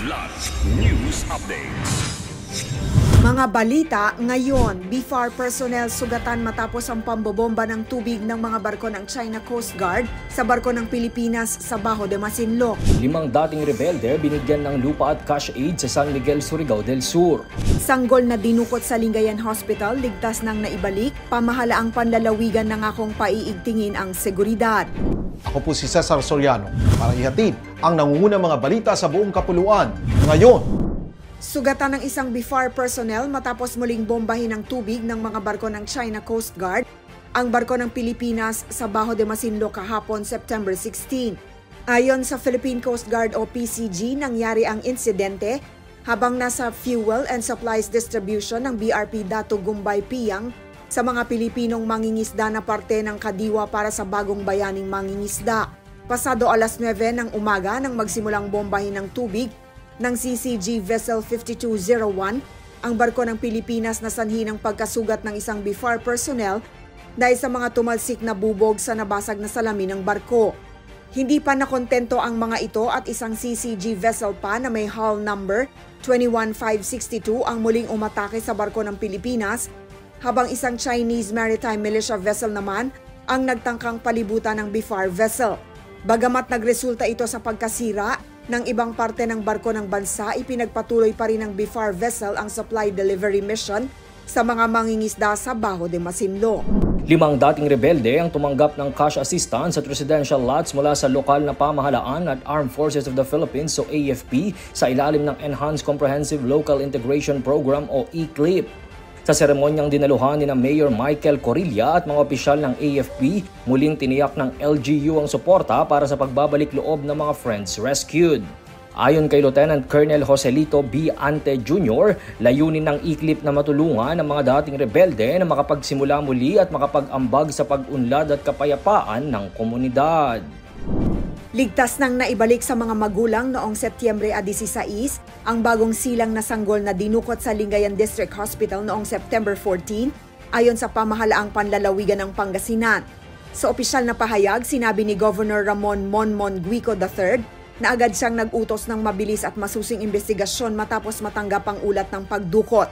Live News Updates. Mga balita ngayon, BFAR personnel sugatan matapos ang pambobomba ng tubig ng mga barko ng China Coast Guard sa barko ng Pilipinas sa Bajo de Masinloc. 5 dating rebelde binigyan ng lupa at cash aid sa San Miguel, Surigao del Sur. Sanggol na dinukot sa Lingayen Hospital, ligtas nang naibalik, pamahalaang panlalawigan ng akong paiigtingin ang seguridad. Ako po si Cesar Soriano para ihatid ang nangungunang mga balita sa buong kapuluan ngayon. Sugatan ng isang BFAR personnel matapos muling bombahin ng tubig ng mga barko ng China Coast Guard ang barko ng Pilipinas sa Bajo de Masinloc kahapon September 16. Ayon sa Philippine Coast Guard o PCG, nangyari ang insidente habang nasa fuel and supplies distribution ng BRP Dato Gumbay Piyang sa mga Pilipinong mangingisda na parte ng kadiwa para sa bagong bayaning mangingisda. Pasado alas 9 ng umaga nang magsimulang bombahin ng tubig ng CCG Vessel 5201, ang barko ng Pilipinas na sanhi ng pagkasugat ng isang BFAR personnel dahil sa mga tumalsik na bubog sa nabasag na salamin ng barko. Hindi pa nakontento ang mga ito at isang CCG vessel pa na may hull number 21562 ang muling umatake sa barko ng Pilipinas, habang isang Chinese Maritime Militia vessel naman ang nagtangkang palibutan ng BFAR vessel. Bagamat nagresulta ito sa pagkasira ng ibang parte ng barko ng bansa, ipinagpatuloy pa rin ng BFAR vessel ang supply delivery mission sa mga mangingisda sa Bajo de Masinloc. 5 dating rebelde ang tumanggap ng cash assistance at residential lots mula sa lokal na pamahalaan at Armed Forces of the Philippines o AFP sa ilalim ng Enhanced Comprehensive Local Integration Program o ECLIP. Sa seremonyang dinaluhan ni na Mayor Michael Corilla at mga opisyal ng AFP, muling tiniyak ng LGU ang suporta para sa pagbabalik loob ng mga friends rescued. Ayon kay Lieutenant Colonel Joselito B. Ante Jr., layunin ng ECLIP na matulungan ang mga dating rebelde na makapagsimula muli at makapag-ambag sa pag-unlad at kapayapaan ng komunidad. Ligtas nang naibalik sa mga magulang noong Setyembre 16 ang bagong silang na sanggol na dinukot sa Lingayen District Hospital noong September 14 ayon sa pamahalaang panlalawigan ng Pangasinan. Sa opisyal na pahayag, sinabi ni Governor Ramon Monmon Guico III na agad siyang nag-utos ng mabilis at masusing investigasyon matapos matanggap ang ulat ng pagdukot.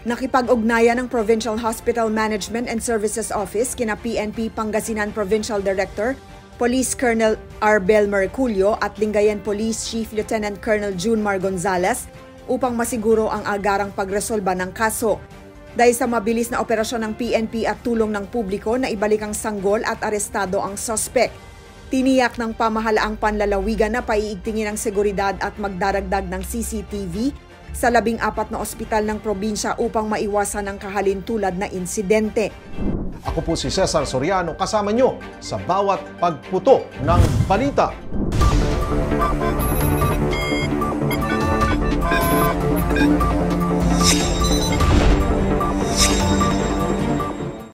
Nakipag-ugnayan ng Provincial Hospital Management and Services Office kina PNP Pangasinan Provincial Director Police Colonel Arbel Merculio at Lingayen Police Chief Lieutenant Colonel Junmar Gonzales upang masiguro ang agarang pagresolba ng kaso. Dahil sa mabilis na operasyon ng PNP at tulong ng publiko na ibalik ang sanggol at arestado ang suspect. Tiniyak ng pamahalaang panlalawigan na paiigtingin ang seguridad at magdaragdag ng CCTV sa 14 na ospital ng probinsya upang maiwasan ang kahalintulad na insidente. Ako po si Cesar Soriano, kasama nyo sa bawat pagputo ng balita.